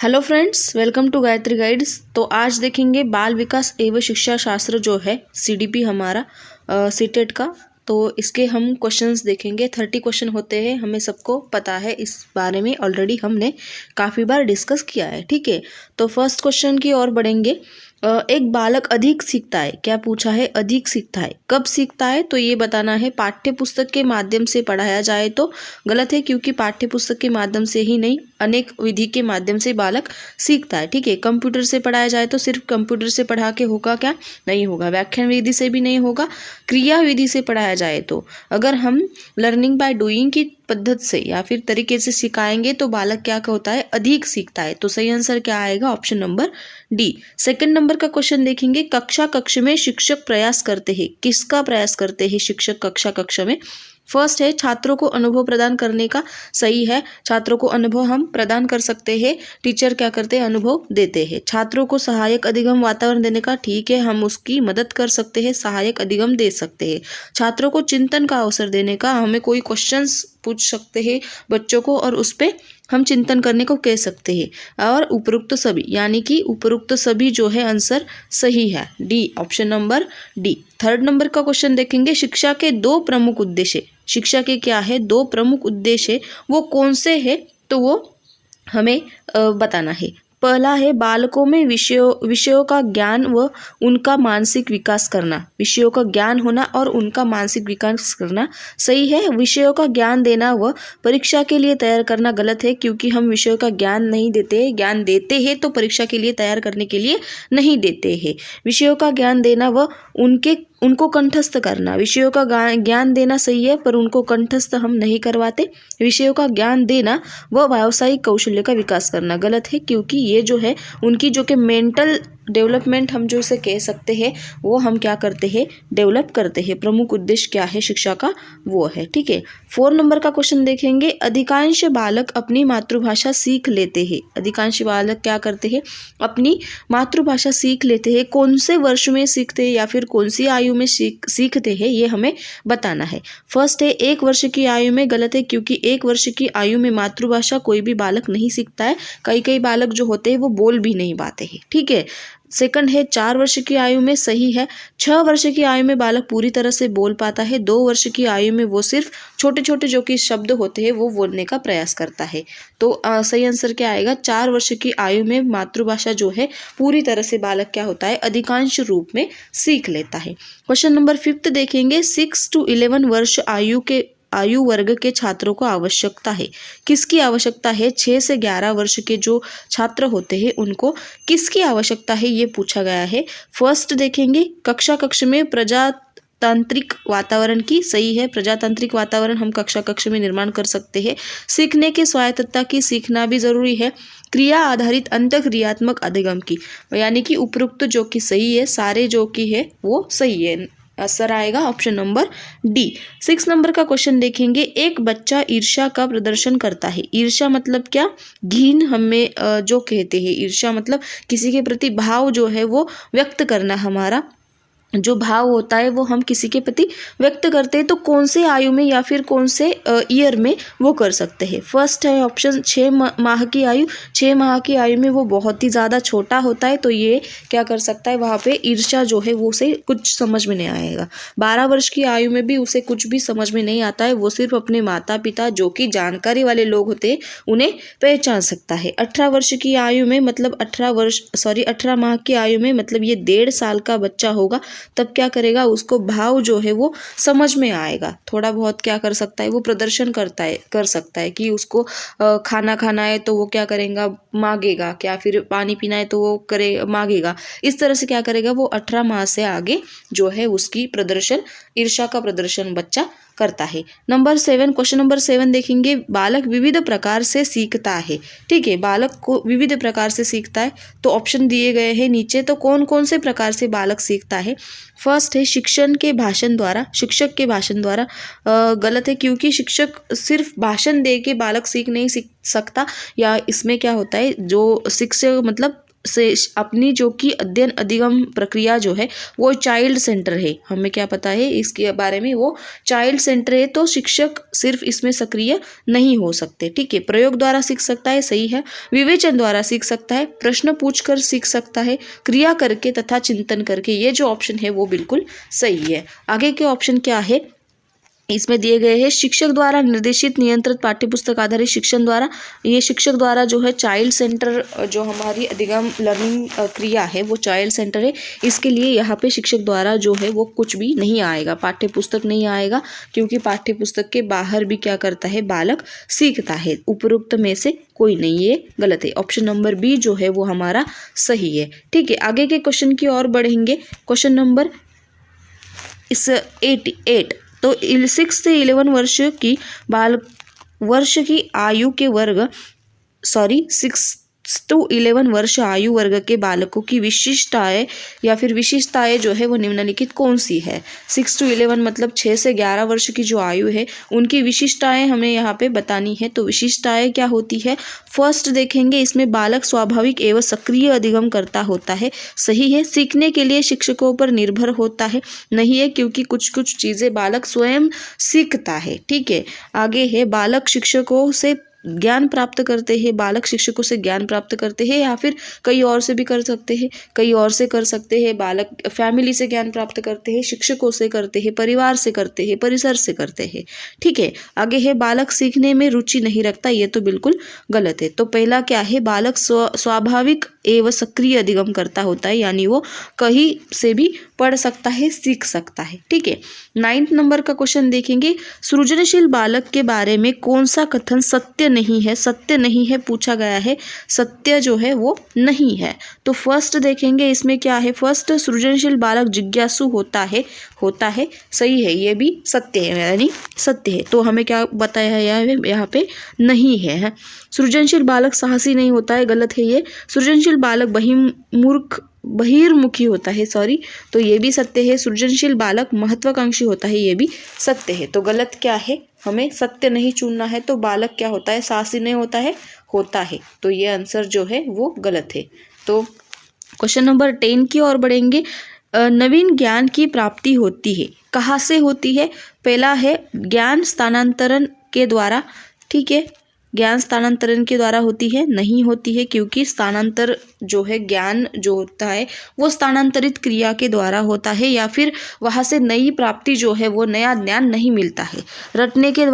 Hello friends, welcome to Gayatri guides. तो आज देखेंगे बाल विकास एवं शिक्षा शास्त्र जो है सीडीपी हमारा सीटेट का। तो इसके हम क्वेश्चंस देखेंगे। 30 क्वेश्चन होते हैं, हमें सबको पता है, इस बारे में ऑलरेडी हमने काफ़ी बार डिस्कस किया है। ठीक है, तो फर्स्ट क्वेश्चन की ओर बढ़ेंगे। एक बालक अधिक सीखता है, क्या पूछा है? अधिक सीखता है, कब सीखता है? तो ये बताना है। पाठ्य पुस्तक के माध्यम से पढ़ाया जाए तो गलत है, क्योंकि पाठ्य पुस्तक के माध्यम से ही नहीं, अनेक विधि के माध्यम से बालक सीखता है। ठीक है, कंप्यूटर से पढ़ाया जाए तो सिर्फ कंप्यूटर से पढ़ा के होगा क्या? नहीं होगा। व्याख्यान विधि से भी नहीं होगा। क्रिया विधि से पढ़ाया जाए तो, अगर हम लर्निंग बाय डूइंग की पद्धति से या फिर तरीके से सिखाएंगे तो बालक क्या होता है? अधिक सीखता है। तो सही आंसर क्या आएगा? Option number D. Second number का क्वेश्चन देखेंगे। कक्ष में शिक्षक प्रयास करते हैं, किसका प्रयास करते हैं शिक्षक कक्ष में? फर्स्ट है छात्रों को अनुभव प्रदान करने का। सही है, छात्रों को अनुभव हम प्रदान कर सकते हैं। टीचर क्या करते हैं? अनुभव देते हैं। छात्रों को सहायक अधिगम वातावरण देने का। ठीक है, हम उसकी मदद कर सकते हैं, सहायक अधिगम दे सकते हैं। छात्रों को चिंतन का अवसर देने का, हमें कोई क्वेश्चंस पूछ सकते हैं बच्चों को और उस पर हम चिंतन करने को कह सकते हैं। और उपरोक्त सभी, यानी कि उपरोक्त सभी जो है आंसर सही है, D, option number D. Third number का क्वेश्चन देखेंगे। शिक्षा के दो प्रमुख उद्देश्य, शिक्षा के क्या है? दो प्रमुख उद्देश्य, वो कौन से है? तो वो हमें बताना है। पहला है बालकों में विषयों का ज्ञान व उनका मानसिक विकास करना। विषयों का ज्ञान होना और उनका मानसिक विकास करना। सही है, विषयों का ज्ञान देना व परीक्षा के लिए तैयार करना गलत है, क्योंकि हम विषयों का ज्ञान नहीं देते। ज्ञान देते हैं तो परीक्षा के लिए तैयार करने के लिए नहीं देते हैं। विषयों का ज्ञान देना व उनको कंठस्थ करना। विषयों का ज्ञान देना सही है, पर उनको कंठस्थ हम नहीं करवाते। विषयों का ज्ञान देना व व्यावसायिक कौशल्य का विकास करना गलत है, क्योंकि ये जो है उनकी जो कि मेंटल डेवलपमेंट हम जो इसे कह सकते हैं, वो हम क्या करते हैं? डेवलप करते हैं। प्रमुख उद्देश्य क्या है शिक्षा का? वो है। ठीक है, 4 नंबर का क्वेश्चन देखेंगे। अधिकांश बालक अपनी मातृभाषा सीख लेते हैं। अधिकांश बालक क्या करते हैं? अपनी मातृभाषा सीख लेते हैं। कौन से वर्ष में सीखते हैं या फिर कौन सी आयु में सीखते हैं, ये हमें बताना है। फर्स्ट है 1 वर्ष की आयु में। गलत है, क्योंकि 1 वर्ष की आयु में मातृभाषा कोई भी बालक नहीं सीखता है। कई बालक जो होते हैं वो बोल भी नहीं पाते हैं। ठीक है, सेकंड है 4 वर्ष की आयु में। सही है, 6 वर्ष की आयु में बालक पूरी तरह से बोल पाता है। 2 वर्ष की आयु में वो सिर्फ छोटे छोटे जो कि शब्द होते हैं वो बोलने का प्रयास करता है। तो सही आंसर क्या आएगा? 4 वर्ष की आयु में मातृभाषा जो है पूरी तरह से बालक क्या होता है? अधिकांश रूप में सीख लेता है। क्वेश्चन नंबर 5 देखेंगे। 6 to 11 वर्ष आयु वर्ग के छात्रों को आवश्यकता है। किसकी आवश्यकता है? 6 से 11 वर्ष के जो छात्र होते हैं उनको किसकी आवश्यकता है, ये पूछा गया है। फर्स्ट देखेंगे कक्ष में प्रजातांत्रिक वातावरण की। सही है, प्रजातांत्रिक वातावरण हम कक्ष में निर्माण कर सकते हैं। सीखने की स्वायत्तता की, सीखना भी जरूरी है। क्रिया आधारित अंतःक्रियात्मक अधिगम की, यानी कि उपरोक्त जो कि सही है, सारे जो कि है वो सही है। आंसर आएगा ऑप्शन नंबर डी। 6 नंबर का क्वेश्चन देखेंगे। एक बच्चा ईर्ष्या का प्रदर्शन करता है। ईर्ष्या मतलब क्या? घिन हमें जो कहते हैं। ईर्ष्या मतलब किसी के प्रति भाव जो है वो व्यक्त करना। हमारा जो भाव होता है वो हम किसी के प्रति व्यक्त करते हैं। तो कौन से आयु में या फिर कौन से ईयर में वो कर सकते हैं? फर्स्ट है ऑप्शन 6 माह की आयु। 6 माह की आयु में वो बहुत ही ज़्यादा छोटा होता है, तो ये क्या कर सकता है? वहाँ पे ईर्ष्या जो है वो उसे कुछ समझ में नहीं आएगा। 12 वर्ष की आयु में भी उसे कुछ भी समझ में नहीं आता है। वो सिर्फ अपने माता पिता जो कि जानकारी वाले लोग होते हैं उन्हें पहचान सकता है। 18 वर्ष की आयु में, मतलब 18 माह की आयु में, मतलब ये 1.5 साल का बच्चा होगा, तब क्या करेगा? उसको भाव जो है वो समझ में आएगा। थोड़ा बहुत क्या कर सकता है? वो प्रदर्शन कर सकता है कि उसको खाना खाना है तो वो क्या करेगा? मांगेगा। क्या फिर पानी पीना है तो वो मांगेगा। इस तरह से क्या करेगा? वो 18 माह से आगे जो है उसकी प्रदर्शन, ईर्ष्या का प्रदर्शन बच्चा करता है। क्वेश्चन नंबर 7 देखेंगे। बालक विविध प्रकार से सीखता है। ठीक है, बालक को विविध प्रकार से सीखता है, तो ऑप्शन दिए गए हैं नीचे। तो कौन कौन से प्रकार से बालक सीखता है? फर्स्ट है शिक्षक के भाषण द्वारा। गलत है, क्योंकि शिक्षक सिर्फ भाषण दे के बालक सीख नहीं सकता। या इसमें क्या होता है, जो शिक्षक मतलब से अपनी जो कि अध्ययन अधिगम प्रक्रिया जो है वो चाइल्ड सेंटर है। हमें क्या पता है इसके बारे में, वो चाइल्ड सेंटर है, तो शिक्षक सिर्फ इसमें सक्रिय नहीं हो सकते। ठीक है, प्रयोग द्वारा सीख सकता है, सही है। विवेचन द्वारा सीख सकता है, प्रश्न पूछकर सीख सकता है, क्रिया करके तथा चिंतन करके, ये जो ऑप्शन है वो बिल्कुल सही है। आगे के ऑप्शन क्या है इसमें दिए गए हैं, शिक्षक द्वारा निर्देशित नियंत्रित पाठ्यपुस्तक आधारित शिक्षण द्वारा, ये शिक्षक द्वारा जो है चाइल्ड सेंटर, जो हमारी अधिगम लर्निंग क्रिया है वो चाइल्ड सेंटर है। इसके लिए यहाँ पे शिक्षक द्वारा जो है वो कुछ भी नहीं आएगा, पाठ्यपुस्तक नहीं आएगा, क्योंकि पाठ्यपुस्तक के बाहर भी क्या करता है बालक सीखता है। उपरोक्त में से कोई नहीं, ये गलत है। ऑप्शन नंबर बी जो है वो हमारा सही है। ठीक है, आगे के क्वेश्चन की ओर बढ़ेंगे। क्वेश्चन नंबर 88, तो 6 से 11 वर्ष की आयु के वर्ग 6 to 11 वर्ष आयु वर्ग के बालकों की विशिष्टताएं या फिर विशेषताएं जो है वो निम्नलिखित कौन सी है। 6 to 11 मतलब 6 से 11 वर्ष की जो आयु है उनकी विशिष्टताएं हमें यहाँ पे बतानी है। तो विशिष्टताएं क्या होती है, फर्स्ट देखेंगे, इसमें बालक स्वाभाविक एवं सक्रिय अधिगम करता होता है, सही है। सीखने के लिए शिक्षकों पर निर्भर होता है, नहीं है, क्योंकि कुछ कुछ चीज़ें बालक स्वयं सीखता है। ठीक है, आगे है, बालक शिक्षकों से ज्ञान प्राप्त करते हैं, बालक शिक्षकों से ज्ञान प्राप्त करते हैं, या फिर कई और से भी कर सकते हैं, कई और से कर सकते हैं। बालक फैमिली से ज्ञान प्राप्त करते हैं, शिक्षकों से करते हैं, परिवार से करते हैं, परिसर से करते हैं। ठीक है, आगे है, बालक सीखने में रुचि नहीं रखता, ये तो बिल्कुल गलत है। तो पहला क्या है, बालक स्वाभाविक एवं सक्रिय अधिगम करता होता है, यानी वो कहीं से भी पढ़ सकता है, सीख सकता है। ठीक है, 9 नंबर का क्वेश्चन देखेंगे, सृजनशील बालक के बारे में कौन सा कथन सत्य नहीं है, सत्य नहीं है पूछा गया है, सत्य जो है वो नहीं है। तो फर्स्ट देखेंगे, इसमें क्या है, फर्स्ट, सृजनशील बालक जिज्ञासु होता है, सही है, ये भी सत्य है, यानी सत्य है। तो हमें क्या बताया है यहाँ पे, नहीं है। सृजनशील बालक साहसी नहीं होता है, गलत है ये। सृजनशील बालक बहिर्मुखी होता है, तो ये भी सत्य है। सृजनशील बालक महत्वाकांक्षी होता है, ये भी सत्य है। तो गलत क्या है, हमें सत्य नहीं चुनना है। तो बालक क्या होता है, साहसी नहीं होता है, होता है। तो ये आंसर जो है वो गलत है। तो क्वेश्चन नंबर 10 की ओर बढ़ेंगे। नवीन ज्ञान की प्राप्ति होती है, कहाँ से होती है। पहला है ज्ञान स्थानांतरण के द्वारा, ठीक है, ज्ञान स्थानांतरण के द्वारा होती है, नहीं होती है, क्योंकि स्थानांतर जो है ज्ञान जो होता है वो स्थानांतरित क्रिया के द्वारा होता है, या फिर वहाँ से नई प्राप्ति जो है वो नया ज्ञान नहीं मिलता है। रटने के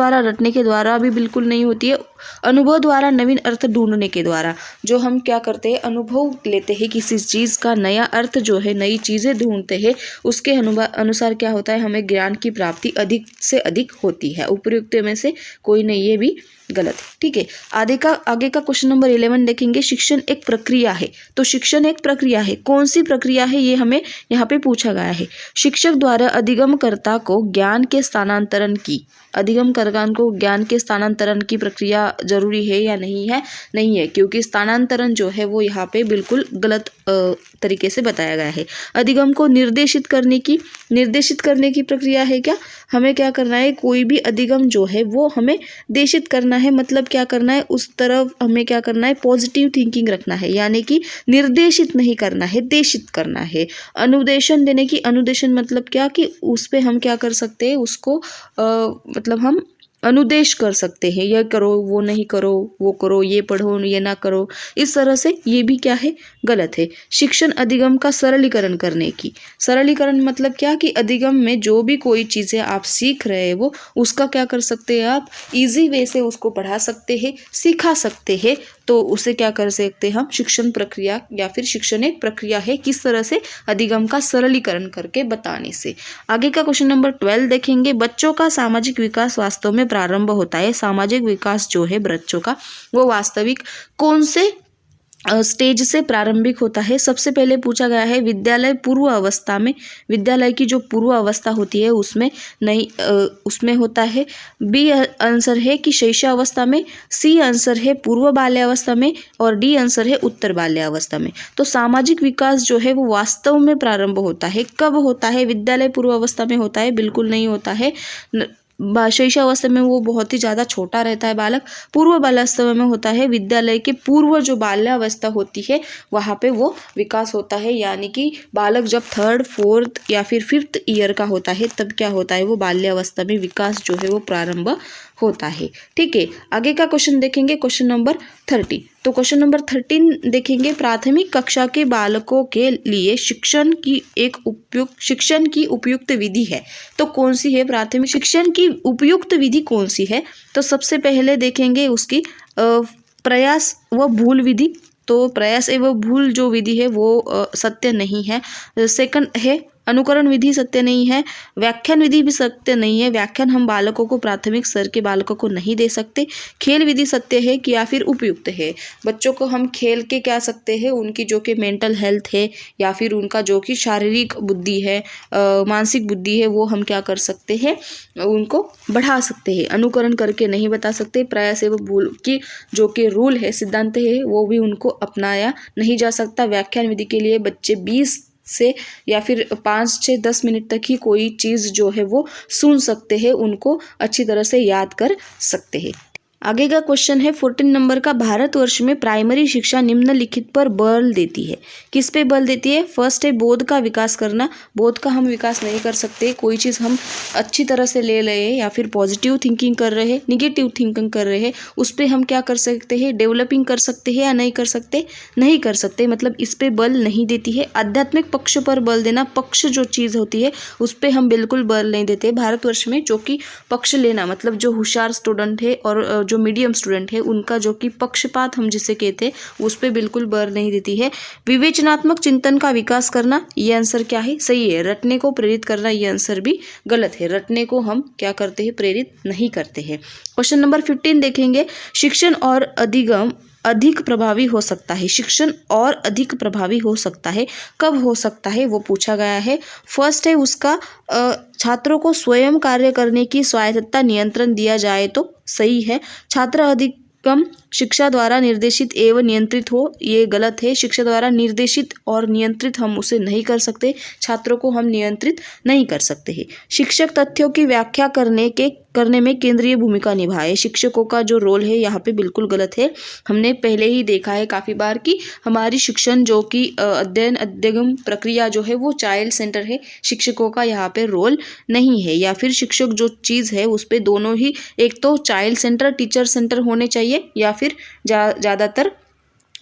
द्वारा भी बिल्कुल नहीं होती है। अनुभव द्वारा, नवीन अर्थ ढूंढने के द्वारा, जो हम क्या करते हैं, अनुभव लेते हैं किसी चीज़ का, नया अर्थ जो है, नई चीज़ें ढूंढते हैं, उसके अनुसार क्या होता है, हमें ज्ञान की प्राप्ति अधिक से अधिक होती है। उपयुक्त में से कोई नहीं, ये भी गलत है। ठीक है, आगे का क्वेश्चन नंबर 11 देखेंगे। शिक्षण एक प्रक्रिया है, तो शिक्षण एक प्रक्रिया है, कौन सी प्रक्रिया है ये हमें यहाँ पे पूछा गया है। शिक्षक द्वारा अधिगमकर्ता को ज्ञान के स्थानांतरण की, अधिगमकर्ता को ज्ञान के स्थानांतरण की प्रक्रिया जरूरी है या नहीं है, नहीं है, क्योंकि स्थानांतरण जो है वो यहाँ पे बिल्कुल गलत तरीके से बताया गया है। अधिगम को निर्देशित करने की प्रक्रिया है क्या, हमें क्या करना है, कोई भी अधिगम जो है वो हमें देशित करना है, मतलब क्या करना है, उस तरफ हमें क्या करना है, पॉजिटिव थिंकिंग रखना है, यानी कि निर्देशित नहीं करना है, देशित करना है। अनुदेशन देने की, अनुदेशन मतलब क्या, कि उस पे हम क्या कर सकते हैं, उसको मतलब हम अनुदेश कर सकते हैं, यह करो, वो नहीं करो, वो करो, ये पढ़ो, ये ना करो, इस तरह से, ये भी क्या है, गलत है। शिक्षण अधिगम का सरलीकरण करने की, सरलीकरण मतलब क्या, कि अधिगम में जो भी कोई चीज़ें आप सीख रहे हैं वो उसका क्या कर सकते हैं, आप इजी वे से उसको पढ़ा सकते हैं, सिखा सकते हैं। तो उसे क्या कर सकते हैं हम, शिक्षण प्रक्रिया या फिर शिक्षण एक प्रक्रिया है, किस तरह से, अधिगम का सरलीकरण करके बताने से। आगे का क्वेश्चन नंबर 12 देखेंगे। बच्चों का सामाजिक विकास वास्तव में प्रारंभ होता है, सामाजिक विकास जो है बच्चों का वो वास्तविक कौन से स्टेज से प्रारंभिक होता है। सबसे पहले पूछा गया है विद्यालय पूर्व अवस्था में, विद्यालय की जो पूर्व अवस्था होती है उसमें नहीं, उसमें होता है। बी आंसर है कि शैशवावस्था में, सी आंसर है पूर्व बाल्यावस्था में, और डी आंसर है उत्तर बाल्यावस्था में। तो सामाजिक विकास जो है वो वास्तव में प्रारंभ होता है, कब होता है, विद्यालय पूर्व अवस्था में होता है, बिल्कुल नहीं होता है। शैशवावस्था में वो बहुत ही ज़्यादा छोटा रहता है बालक। पूर्व बाल्यावस्था में होता है, विद्यालय के पूर्व जो बाल्यावस्था होती है वहाँ पे वो विकास होता है, यानी कि बालक जब 3rd 4th या फिर 5th ईयर का होता है तब क्या होता है, वो बाल्यावस्था में विकास जो है वो प्रारंभ होता है। ठीक है, आगे का क्वेश्चन देखेंगे, क्वेश्चन नंबर 30। तो क्वेश्चन नंबर 13 देखेंगे, प्राथमिक कक्षा के बालकों के लिए शिक्षण की उपयुक्त विधि है तो कौन सी है? प्राथमिक शिक्षण की उपयुक्त विधि कौन सी है? तो सबसे पहले देखेंगे उसकी प्रयास व भूल विधि। तो प्रयास एवं भूल जो विधि है वो सत्य नहीं है। सेकंड है अनुकरण विधि, सत्य नहीं है। व्याख्यान विधि भी सत्य नहीं है, व्याख्यान हम बालकों को, प्राथमिक स्तर के बालकों को नहीं दे सकते। खेल विधि सत्य है कि या फिर उपयुक्त है, बच्चों को हम खेल के क्या सकते हैं, उनकी जो कि मेंटल हेल्थ है या फिर उनका जो कि शारीरिक बुद्धि है, मानसिक बुद्धि है, वो हम क्या कर सकते हैं, उनको बढ़ा सकते हैं। अनुकरण करके नहीं बता सकते। प्रयास एवं भूल की जो कि रूल है, सिद्धांत है, वो भी उनको अपनाया नहीं जा सकता। व्याख्यान विधि के लिए बच्चे 20 से या फिर 5 से 10 मिनट तक ही कोई चीज़ जो है वो सुन सकते हैं, उनको अच्छी तरह से याद कर सकते हैं। आगे का क्वेश्चन है 14 नंबर का, भारतवर्ष में प्राइमरी शिक्षा निम्नलिखित पर बल देती है। किस पे बल देती है? फर्स्ट है बोध का विकास करना। बोध का हम विकास नहीं कर सकते, कोई चीज़ हम अच्छी तरह से ले रहे हैं या फिर पॉजिटिव थिंकिंग कर रहे हैं, निगेटिव थिंकिंग कर रहे हैं, उस पर हम क्या कर सकते हैं, डेवलपिंग कर सकते हैं या नहीं कर सकते? नहीं कर सकते, मतलब इस पर बल नहीं देती है। आध्यात्मिक पक्ष पर बल देना, पक्ष जो चीज़ होती है उस पर हम बिल्कुल बल नहीं देते भारतवर्ष में। जो कि पक्ष लेना मतलब जो होशियार स्टूडेंट है और जो मीडियम स्टूडेंट है उनका जो कि पक्षपात हम जिसे कहते हैं उस पर बिल्कुल बल नहीं देती है। विवेचनात्मक चिंतन का विकास करना, ये आंसर क्या है? सही है। रटने को प्रेरित करना, ये आंसर भी गलत है। रटने को हम क्या करते हैं? प्रेरित नहीं करते हैं। क्वेश्चन नंबर 15 देखेंगे, शिक्षण और अधिगम अधिक प्रभावी हो सकता है। शिक्षण और अधिक प्रभावी हो सकता है, कब हो सकता है वो पूछा गया है। फर्स्ट है उसका छात्रों को स्वयं कार्य करने की स्वायत्तता नियंत्रण दिया जाए तो सही है। छात्र अधिगम शिक्षा द्वारा निर्देशित एवं नियंत्रित हो, ये गलत है। शिक्षा द्वारा निर्देशित और नियंत्रित हम उसे नहीं कर सकते, छात्रों को हम नियंत्रित नहीं कर सकते हैं। शिक्षक तथ्यों की व्याख्या करने में केंद्रीय भूमिका निभाए, शिक्षकों का जो रोल है यहाँ पे बिल्कुल गलत है। हमने पहले ही देखा है काफ़ी बार कि हमारी शिक्षण जो कि अध्ययन प्रक्रिया जो है वो चाइल्ड सेंटर है, शिक्षकों का यहाँ पे रोल नहीं है। या फिर शिक्षक जो चीज़ है उस पर दोनों ही, एक तो चाइल्ड सेंटर टीचर सेंटर होने चाहिए या फिर ज़्यादातर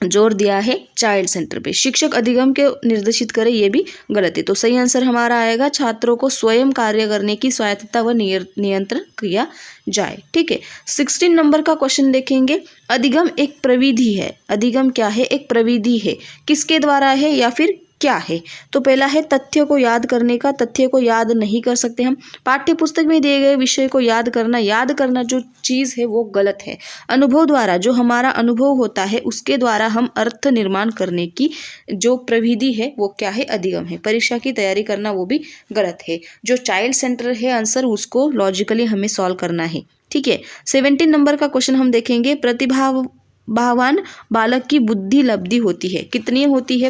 जोर दिया है चाइल्ड सेंटर पे। शिक्षक अधिगम के निर्देशित करे, ये भी गलत है। तो सही आंसर हमारा आएगा छात्रों को स्वयं कार्य करने की स्वायत्तता व नियंत्रण किया जाए। ठीक है, 16 नंबर का क्वेश्चन देखेंगे, अधिगम एक प्रविधि है। अधिगम क्या है? एक प्रविधि है। किसके द्वारा है या फिर क्या है? तो पहला है तथ्य को याद करने का। तथ्य को याद नहीं कर सकते हम। पाठ्य पुस्तक में दिए गए विषय को याद करना जो चीज़ है वो गलत है। अनुभव द्वारा, जो हमारा अनुभव होता है उसके द्वारा हम अर्थ निर्माण करने की जो प्रविधि है वो क्या है? अधिगम है। परीक्षा की तैयारी करना, वो भी गलत है। जो चाइल्ड सेंटर है आंसर, उसको लॉजिकली हमें सॉल्व करना है। ठीक है, 17 नंबर का क्वेश्चन हम देखेंगे, प्रतिभावान बालक की बुद्धि लब्धि होती है। कितनी होती है?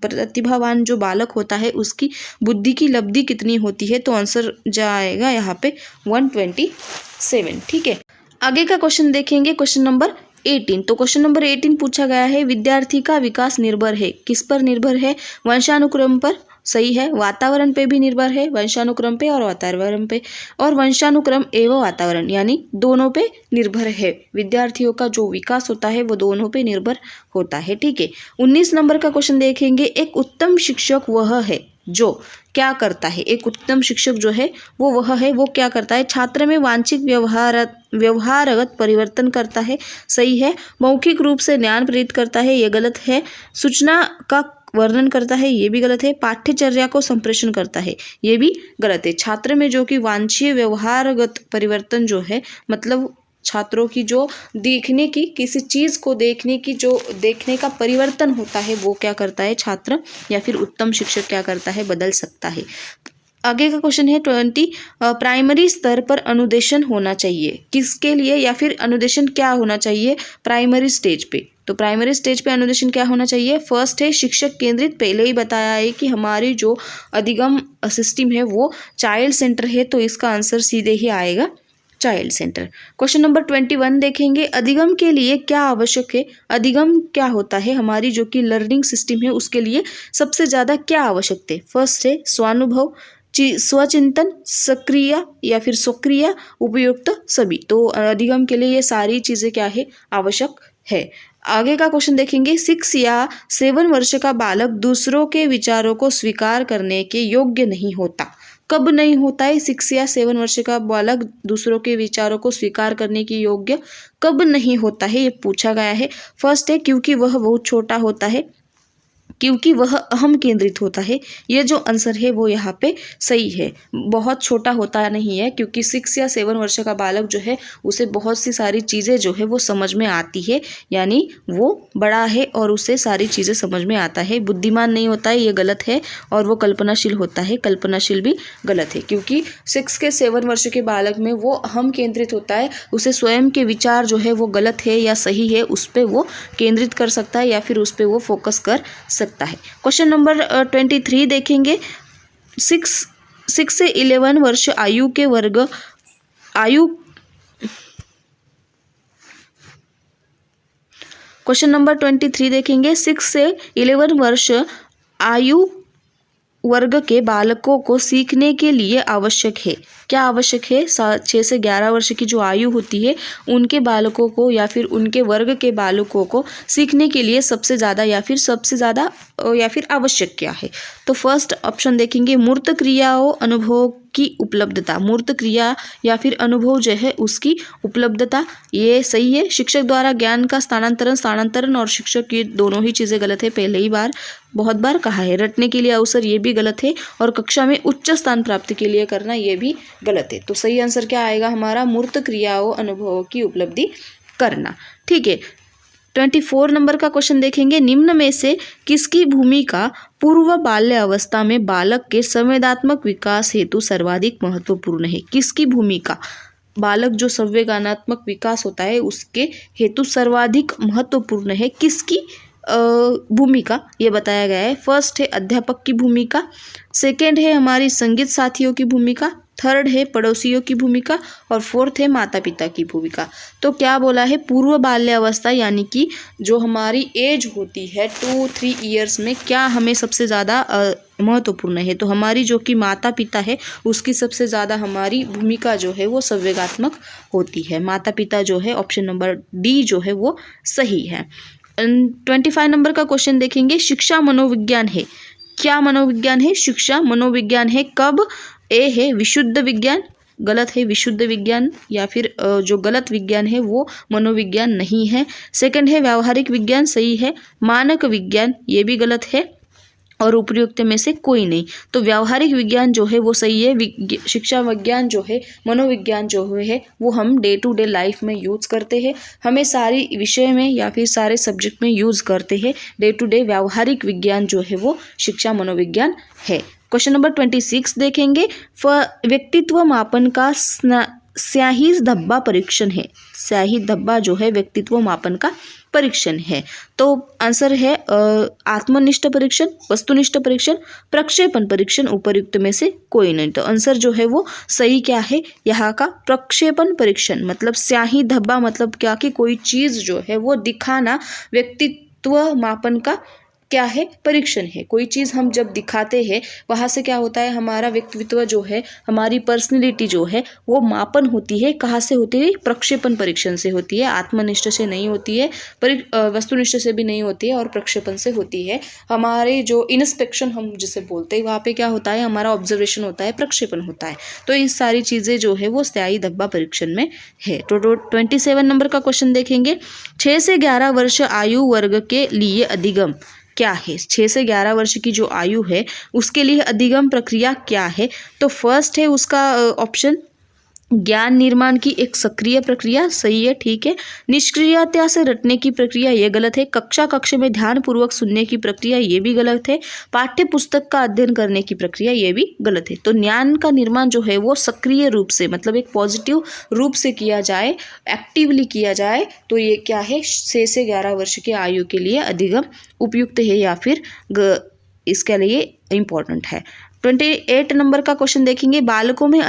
प्रतिभावान जो बालक होता है उसकी बुद्धि की लब्धि कितनी होती है? तो आंसर जाएगा यहाँ पे 127। ठीक है, आगे का क्वेश्चन देखेंगे, क्वेश्चन नंबर 18। तो क्वेश्चन नंबर 18 पूछा गया है, विद्यार्थी का विकास निर्भर है, किस पर निर्भर है? वंशानुक्रम पर। सही है। वातावरण पे भी निर्भर है, वंशानुक्रम पे और वातावरण पे, और वंशानुक्रम एवं वातावरण यानी दोनों पे निर्भर है। विद्यार्थियों का जो विकास होता है वो दोनों पे निर्भर होता है। ठीक है, 19 नंबर का क्वेश्चन देखेंगे, एक उत्तम शिक्षक वह है जो क्या करता है? एक उत्तम शिक्षक जो है वो क्या करता है? छात्र में वांछित व्यवहारगत परिवर्तन करता है। सही है। मौखिक रूप से ज्ञान प्रेरित करता है, ये गलत है। सूचना का वर्णन करता है, ये भी गलत है। पाठ्यचर्या को संप्रेषण करता है, ये भी गलत है। छात्र में जो कि वांछनीय व्यवहारगत परिवर्तन जो है, मतलब छात्रों की जो देखने की, किसी चीज़ को देखने की जो देखने का परिवर्तन होता है वो क्या करता है? छात्र या फिर उत्तम शिक्षक क्या करता है? बदल सकता है। आगे का क्वेश्चन है 20, प्राइमरी स्तर पर अनुदेशन होना चाहिए किसके लिए, या फिर अनुदेशन क्या होना चाहिए प्राइमरी स्टेज पे? तो प्राइमरी स्टेज पे अनुदेशन क्या होना चाहिए? फर्स्ट है शिक्षक केंद्रित। पहले ही बताया है कि हमारी जो अधिगम सिस्टम है वो चाइल्ड सेंटर है, तो इसका आंसर सीधे ही आएगा चाइल्ड सेंटर। क्वेश्चन नंबर 21 देखेंगे, अधिगम के लिए क्या आवश्यक है? अधिगम क्या होता है? हमारी जो कि लर्निंग सिस्टम है उसके लिए सबसे ज़्यादा क्या आवश्यक है? फर्स्ट है स्वानुभव, स्वचिंतन, सक्रिय या फिर स्वक्रिय, उपयुक्त, सभी। तो अधिगम के लिए ये सारी चीज़ें क्या है? आवश्यक है। आगे का क्वेश्चन देखेंगे, 6 या 7 वर्ष का बालक दूसरों के विचारों को स्वीकार करने के योग्य नहीं होता। कब नहीं होता है? 6 या 7 वर्ष का बालक दूसरों के विचारों को स्वीकार करने की योग्य कब नहीं होता है, ये पूछा गया है। फर्स्ट है क्योंकि वह बहुत छोटा होता है, क्योंकि वह अहम केंद्रित होता है। ये जो आंसर है वो यहाँ पे सही है। बहुत छोटा होता नहीं है, क्योंकि 6 या 7 वर्ष का बालक जो है उसे बहुत सी सारी चीज़ें जो है वो समझ में आती है, यानी वो बड़ा है और उसे सारी चीज़ें समझ में आता है। बुद्धिमान नहीं होता है, ये गलत है। और वो कल्पनाशील होता है, कल्पनाशील भी गलत है, क्योंकि 6 के 7 वर्ष के बालक में वो अहम केंद्रित होता है। उसे स्वयं के विचार जो है वो गलत है या सही है उस पर वो केंद्रित कर सकता है या फिर उस पर वो फोकस कर सकता है। क्वेश्चन नंबर 23 देखेंगे, 6 से 11 वर्ष आयु के वर्ग क्वेश्चन नंबर 23 देखेंगे, 6 से 11 वर्ष आयु वर्ग के बालकों को सीखने के लिए आवश्यक है। क्या आवश्यक है? 6 से 11 वर्ष की जो आयु होती है उनके बालकों को या फिर उनके वर्ग के बालकों को सीखने के लिए सबसे ज़्यादा या फिर आवश्यक क्या है? तो फर्स्ट ऑप्शन देखेंगे, मूर्त क्रियाओं अनुभव की उपलब्धता। मूर्त क्रिया या फिर अनुभव जो है उसकी उपलब्धता, ये सही है। शिक्षक द्वारा ज्ञान का स्थानांतरण और शिक्षक, ये दोनों ही चीज़ें गलत है, पहले ही बहुत बार कहा है। रटने के लिए अवसर, ये भी गलत है। और कक्षा में उच्च स्थान प्राप्ति के लिए करना, ये भी गलत है। तो सही आंसर क्या आएगा हमारा? मूर्त क्रियाओं अनुभवों की उपलब्धि करना। ठीक है, 24 नंबर का क्वेश्चन देखेंगे, निम्न में से किसकी भूमिका पूर्व बाल्य अवस्था में बालक के संवेदनात्मक विकास हेतु सर्वाधिक महत्वपूर्ण है? किसकी भूमिका? बालक जो संवेदनात्मक विकास होता है उसके हेतु सर्वाधिक महत्वपूर्ण है, किसकी भूमिका, ये बताया गया है। फर्स्ट है अध्यापक की भूमिका, सेकेंड है हमारी संगीत साथियों की भूमिका, थर्ड है पड़ोसियों की भूमिका और फोर्थ है माता पिता की भूमिका। तो क्या बोला है? पूर्व बाल्यावस्था, यानी कि जो हमारी एज होती है 2-3 ईयर्स में क्या हमें सबसे ज़्यादा महत्वपूर्ण है? तो हमारी जो कि माता पिता है उसकी सबसे ज़्यादा हमारी भूमिका जो है वो संवेगात्मक होती है। माता पिता जो है, ऑप्शन नंबर डी जो है वो सही है। 25 नंबर का क्वेश्चन देखेंगे, शिक्षा मनोविज्ञान है। क्या मनोविज्ञान है? शिक्षा मनोविज्ञान है। कब? ए है विशुद्ध विज्ञान, गलत है विशुद्ध विज्ञान, या फिर जो गलत विज्ञान है वो मनोविज्ञान नहीं है। सेकंड है व्यावहारिक विज्ञान, सही है। मानक विज्ञान, ये भी गलत है। और उपयुक्त में से कोई नहीं। तो व्यावहारिक विज्ञान जो है वो सही है। शिक्षा विज्ञान जो है, मनोविज्ञान जो है वो हम डे टू डे लाइफ में यूज़ करते हैं, हमें सारी विषय में या फिर सारे सब्जेक्ट में यूज़ करते हैं। डे टू डे व्यावहारिक विज्ञान जो है वो शिक्षा मनोविज्ञान है। क्वेश्चन नंबर 26 देखेंगे, व्यक्तित्व मापन का स्याही धब्बा परीक्षण है। स्याही धब्बा जो है व्यक्तित्व मापन का परीक्षण है। तो आंसर है आत्मनिष्ठ परीक्षण, वस्तुनिष्ठ परीक्षण, प्रक्षेपण परीक्षण, उपयुक्त में से कोई नहीं। तो आंसर जो है वो सही क्या है यहाँ का? प्रक्षेपण परीक्षण। मतलब स्याही धब्बा मतलब क्या कि कोई चीज़ जो है वो दिखाना व्यक्तित्व मापन का क्या है? परीक्षण है। कोई चीज़ हम जब दिखाते हैं वहाँ से क्या होता है? हमारा व्यक्तित्व जो है, हमारी पर्सनैलिटी जो है वो मापन होती है। कहाँ से होती है? प्रक्षेपण परीक्षण से होती है। आत्मनिष्ठ से नहीं होती है, वस्तुनिष्ठ से भी नहीं होती है, और प्रक्षेपण से होती है। हमारे जो इंस्पेक्शन हम जिसे बोलते हैं वहाँ पे क्या होता है? हमारा ऑब्जर्वेशन होता है, प्रक्षेपण होता है। तो ये सारी चीज़ें जो है वो स्याही धब्बा परीक्षण में है। तो 27 नंबर का क्वेश्चन देखेंगे, 6 से 11 वर्ष आयु वर्ग के लिए अधिगम क्या है? 6 से 11 वर्ष की जो आयु है उसके लिए अधिगम प्रक्रिया क्या है? तो फर्स्ट है उसका ऑप्शन ज्ञान निर्माण की एक सक्रिय प्रक्रिया, सही है, ठीक है। निष्क्रियता से रटने की प्रक्रिया, ये गलत है। कक्ष में ध्यान पूर्वक सुनने की प्रक्रिया, ये भी गलत है। पाठ्य पुस्तक का अध्ययन करने की प्रक्रिया, ये भी गलत है। तो ज्ञान का निर्माण जो है वो सक्रिय रूप से, मतलब एक पॉजिटिव रूप से किया जाए, एक्टिवली किया जाए, तो ये क्या है, 6 से 11 वर्ष की आयु के लिए अधिगम उपयुक्त है या फिर इसके लिए इम्पोर्टेंट है। 28 नंबर का क्वेश्चन देखेंगे, बालकों में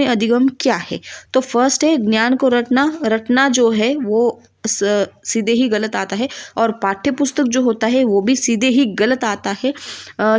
अधिगम क्या है। तो फर्स्ट है ज्ञान को रटना जो है वो सीधे ही गलत आता है, और पाठ्य पुस्तक जो होता है वो भी सीधे ही गलत आता है।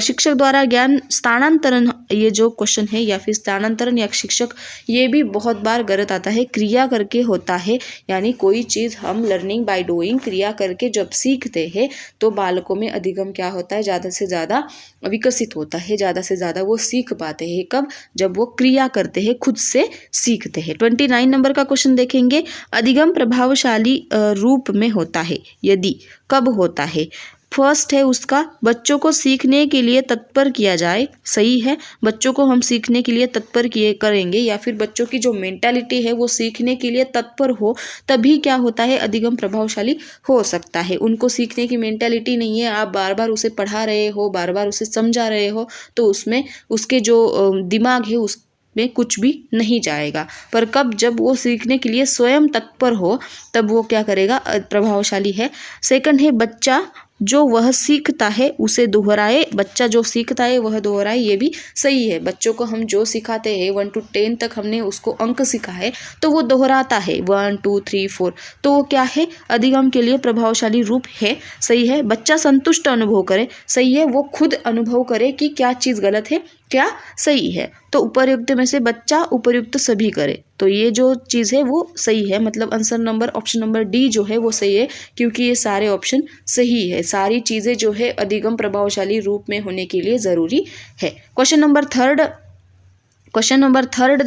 शिक्षक द्वारा ज्ञान स्थानांतरण, ये जो क्वेश्चन है, या फिर स्थानांतरण या शिक्षक, ये भी बहुत बार गलत आता है। क्रिया करके होता है, यानी कोई चीज़ हम लर्निंग बाय डूइंग, क्रिया करके जब सीखते हैं तो बालकों में अधिगम क्या होता है, ज़्यादा से ज़्यादा विकसित होता है, ज़्यादा से ज़्यादा वो सीख पाते हैं। कब? जब वो क्रिया करते हैं, खुद से सीखते हैं। 29 नंबर का क्वेश्चन देखेंगे, अधिगम प्रभावशाली रूप में होता है यदि, कब होता है। फर्स्ट है उसका, बच्चों को सीखने के लिए तत्पर किया जाए, सही है। बच्चों को हम सीखने के लिए तत्पर करेंगे, या फिर बच्चों की जो मेंटालिटी है वो सीखने के लिए तत्पर हो, तभी क्या होता है, अधिगम प्रभावशाली हो सकता है। उनको सीखने की मेंटालिटी नहीं है, आप बार बार उसे पढ़ा रहे हो, बार बार उसे समझा रहे हो, तो उसमें उसके जो दिमाग है उस में कुछ भी नहीं जाएगा। पर कब, जब वो सीखने के लिए स्वयं तत्पर हो, तब वो क्या करेगा, प्रभावशाली है। सेकंड है, बच्चा जो वह सीखता है उसे दोहराए, बच्चा जो सीखता है वह दोहराए, ये भी सही है। बच्चों को हम जो सिखाते हैं 1 to 10 तक हमने उसको अंक सिखाए, तो वो दोहराता है 1 2 3 4, तो वो क्या है, अधिगम के लिए प्रभावशाली रूप है, सही है। बच्चा संतुष्ट अनुभव करे, सही है, वो खुद अनुभव करे कि क्या चीज़ गलत है, क्या सही है। तो उपर्युक्त में से बच्चा उपर्युक्त सभी करे, तो ये जो चीज़ है वो सही है। मतलब answer number, option number D जो है वो सही है, क्योंकि ये सारे ऑप्शन सही है। सारी चीज़ें जो है अधिगम प्रभावशाली रूप में होने के लिए ज़रूरी है। Question number third question number 13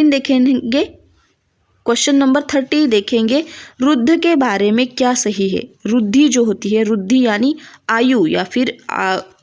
देखेंगे। क्वेश्चन नंबर 30 देखेंगे, रुद्ध के बारे में क्या सही है। रुद्धि जो होती है, रुद्धि यानी आयु, या फिर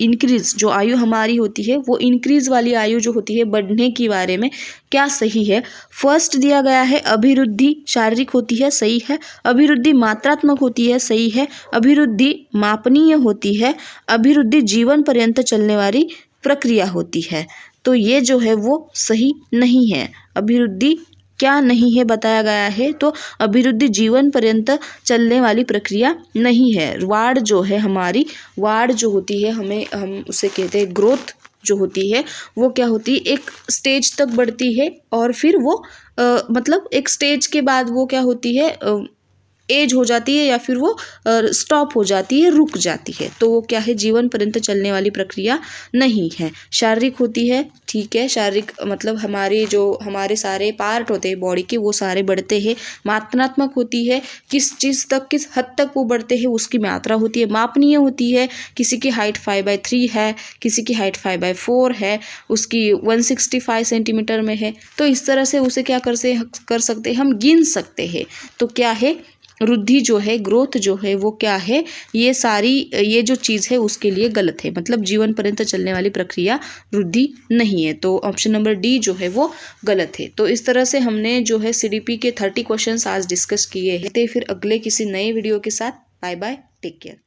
इंक्रीज, जो आयु हमारी होती है वो इंक्रीज वाली आयु जो होती है, बढ़ने के बारे में क्या सही है। फर्स्ट दिया गया है, अभिवृद्धि शारीरिक होती है, सही है। अभिवृद्धि मात्रात्मक होती है, सही है। अभिवृद्धि मापनीय होती है। अभिवृद्धि जीवन पर्यंत चलने वाली प्रक्रिया होती है, तो ये जो है वो सही नहीं है। अभिवृद्धि क्या नहीं है बताया गया है, तो अभिवृद्धि जीवन पर्यंत चलने वाली प्रक्रिया नहीं है। वाढ़ जो है हमारी, वाढ़ जो होती है, हम उसे कहते हैं ग्रोथ जो होती है, वो क्या होती है, एक स्टेज तक बढ़ती है, और फिर वो मतलब एक स्टेज के बाद वो क्या होती है, एज हो जाती है, या फिर वो स्टॉप हो जाती है, रुक जाती है, तो वो क्या है, जीवन पर्यंत चलने वाली प्रक्रिया नहीं है। शारीरिक होती है, ठीक है, शारीरिक मतलब हमारे सारे पार्ट होते हैं बॉडी के, वो सारे बढ़ते हैं। मात्रात्मक होती है, किस चीज़ तक, किस हद तक वो बढ़ते हैं उसकी मात्रा होती है। मापनीय होती है, किसी की हाइट 5/3 है, किसी की हाइट 5/4 है, उसकी 165 सेंटीमीटर में है, तो इस तरह से उसे क्या कर सकते हैं, हम गिन सकते हैं। तो क्या है, रुद्धि जो है, ग्रोथ जो है वो क्या है, ये जो चीज़ है उसके लिए गलत है। मतलब जीवन पर्यंत चलने वाली प्रक्रिया रुद्धि नहीं है, तो ऑप्शन नंबर डी जो है वो गलत है। तो इस तरह से हमने जो है CDP के 30 क्वेश्चंस आज डिस्कस किए हैं। फिर अगले किसी नए वीडियो के साथ, बाय बाय, टेक केयर।